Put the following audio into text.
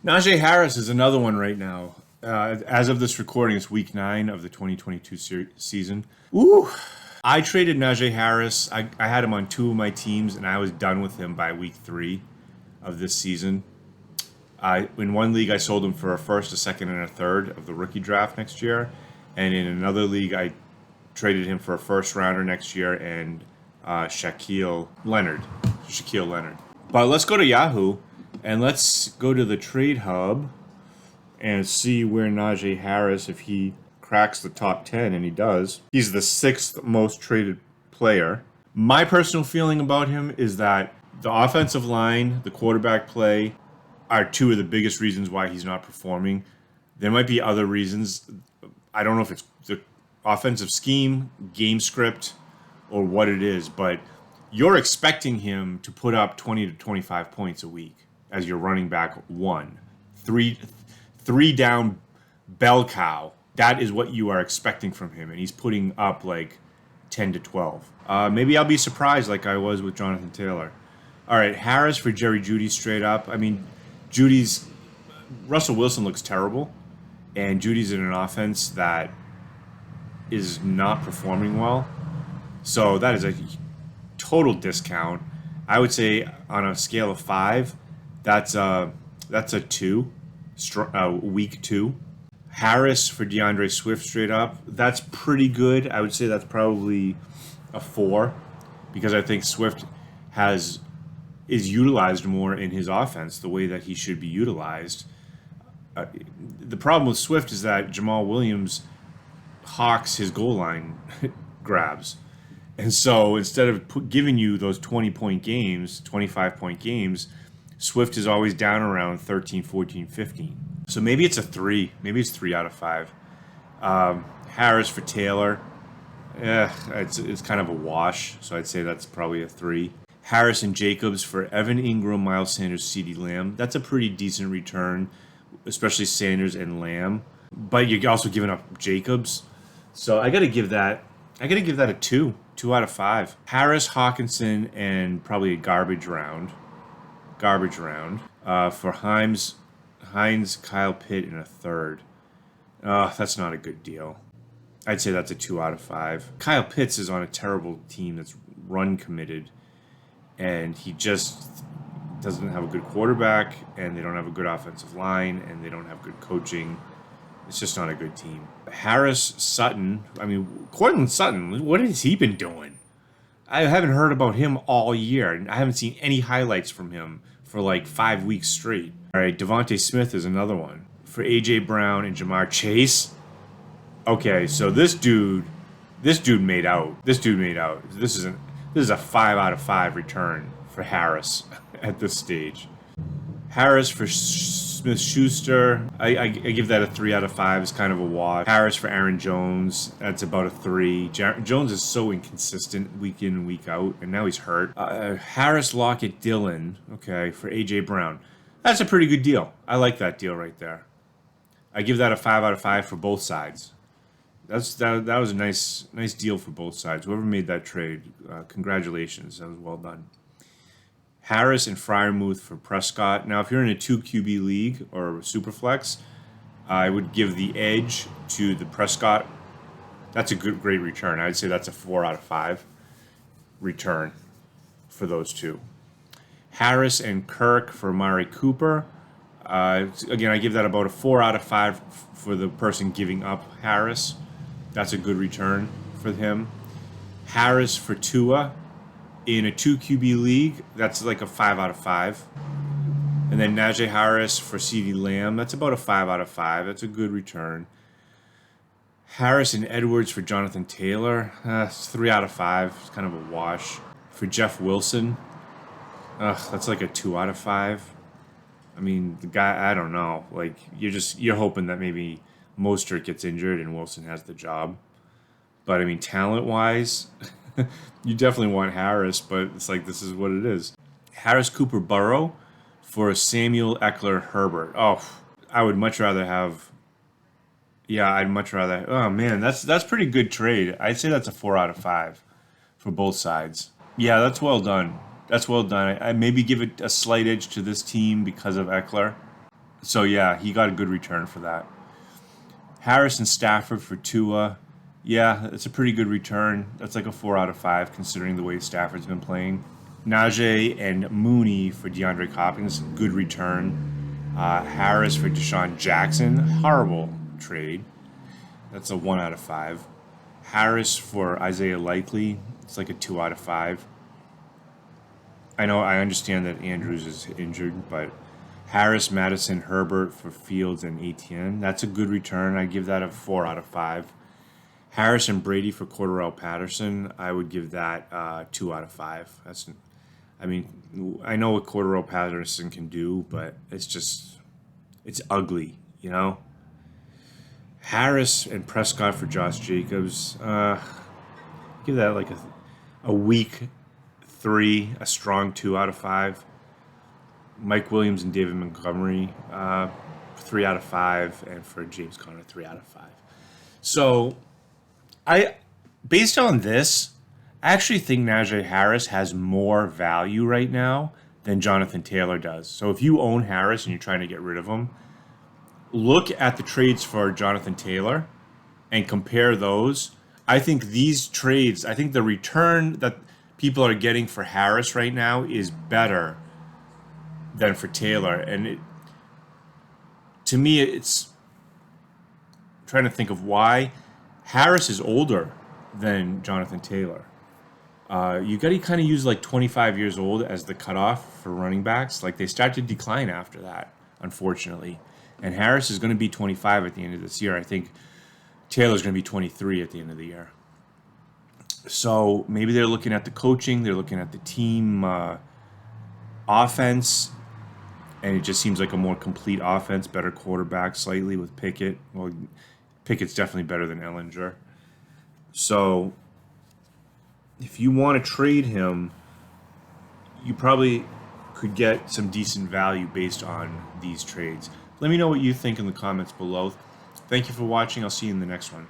Najee Harris is another one right now. As of this recording, it's week 9 of the 2022 season. Ooh. I traded Najee Harris. I had him on 2 of my teams, and I was done with him by week 3 of this season. In one league, I sold him for a first, a second, and a third of the rookie draft next year. And in another league, I traded him for a first rounder next year and Shaquille Leonard. But let's go to Yahoo, and let's go to the trade hub and see where Najee Harris, if he cracks the top 10, and he does. He's the 6th most traded player. My personal feeling about him is that the offensive line, the quarterback play, are 2 of the biggest reasons why he's not performing. There might be other reasons. I don't know if it's the offensive scheme, game script, or what it is, but you're expecting him to put up 20 to 25 points a week as your running back 1. Three down bell cow. That is what you are expecting from him, and he's putting up like 10 to 12. Maybe I'll be surprised like I was with Jonathan Taylor. All right, Harris for Jerry Jeudy straight up. I mean, Russell Wilson looks terrible, and Judy's in an offense that is not performing well. So that is a total discount. I would say on a scale of 5, that's a 2, week 2. Harris for DeAndre Swift straight up. That's pretty good. I would say that's probably a 4 because I think Swift is utilized more in his offense the way that he should be utilized. The problem with Swift is that Jamal Williams hawks his goal line grabs. And so instead of giving you those 20-point games, 25-point games, Swift is always down around 13, 14, 15. So maybe it's a 3. Maybe it's 3 out of 5. Harris for Taylor. It's kind of a wash, so I'd say that's probably a 3. Harris and Jacobs for Evan Ingram, Miles Sanders, CeeDee Lamb. That's a pretty decent return, especially Sanders and Lamb. But you're also giving up Jacobs. So I got to give that a 2 out of 5. Harris, Hawkinson, and probably a garbage round. For Hines, Kyle Pitt, and a third. That's not a good deal. I'd say that's a 2 out of 5. Kyle Pitts is on a terrible team that's run committed, and he just doesn't have a good quarterback, and they don't have a good offensive line, and they don't have good coaching. It's just not a good team. Harris, Sutton. I mean, Cortland Sutton, what has he been doing? I haven't heard about him all year, and I haven't seen any highlights from him for like 5 weeks straight. All right, Devontae Smith is another one. For A.J. Brown and Jamar Chase. Okay, so this dude made out. This is a 5 out of 5 return for Harris at this stage. Harris for Smith-Schuster, I give that a 3 out of 5. It's kind of a wash. Harris for Aaron Jones, that's about a 3. Jones is so inconsistent week in and week out, and now he's hurt. Harris, Lockett, Dillon, okay, for A.J. Brown. That's a pretty good deal. I like that deal right there. I give that a 5 out of 5 for both sides. That was a nice deal for both sides. Whoever made that trade, congratulations. That was well done. Harris and Freiermuth for Prescott. Now, if you're in a 2 QB league or Superflex, I would give the edge to the Prescott. That's a great return. I'd say that's a 4 out of 5 return for those two. Harris and Kirk for Amari Cooper. Again, I give that about a 4 out of 5 for the person giving up Harris. That's a good return for him. Harris for Tua. In a 2 QB league, that's like a 5 out of 5. And then Najee Harris for CeeDee Lamb, that's about a 5 out of 5. That's a good return. Harris and Edwards for Jonathan Taylor, it's 3 out of 5. It's kind of a wash. For Jeff Wilson, that's like a 2 out of 5. I mean, the guy, I don't know. Like, you're hoping that maybe Mostert gets injured and Wilson has the job. But I mean, talent-wise, you definitely want Harris, but it's like this is what it is. Harris, Cooper, Burrow for Samuel, Eckler, Herbert. Oh, I would much rather have. Yeah, I'd much rather. Oh man, that's pretty good trade. I'd say that's a 4 out of 5 for both sides. Yeah, that's well done. That's well done. I maybe give it a slight edge to this team because of Eckler. So yeah, he got a good return for that. Harris and Stafford for Tua. Yeah, it's a pretty good return. That's like a 4 out of 5 considering the way Stafford's been playing. Najee and Mooney for DeAndre Hopkins. Good return. Harris for Deshaun Jackson. Horrible trade. That's a 1 out of 5. Harris for Isaiah Likely. It's like a 2 out of 5. I understand that Andrews is injured, but Harris, Madison, Herbert for Fields and Etienne. That's a good return. I give that a 4 out of 5. Harris and Brady for Cordarrelle Patterson. I would give that 2 out of 5. I know what Cordarrelle Patterson can do, but it's ugly, you know. Harris and Prescott for Josh Jacobs. Give that like a weak 3, a strong 2 out of 5. Mike Williams and David Montgomery, 3 out of 5, and for James Conner, 3 out of 5. So, based on this, I actually think Najee Harris has more value right now than Jonathan Taylor does. So if you own Harris and you're trying to get rid of him, look at the trades for Jonathan Taylor and compare those. I think the return that people are getting for Harris right now is better than for Taylor. And to me, it's trying to think of why Harris is older than Jonathan Taylor. You got to kind of use like 25 years old as the cutoff for running backs. Like they start to decline after that, unfortunately. And Harris is going to be 25 at the end of this year. I think Taylor's going to be 23 at the end of the year. So maybe they're looking at the coaching, they're looking at the team offense, and it just seems like a more complete offense, better quarterback slightly with Pickett. Well, Pickett's definitely better than Ellinger. So if you want to trade him, you probably could get some decent value based on these trades. Let me know what you think in the comments below. Thank you for watching. I'll see you in the next one.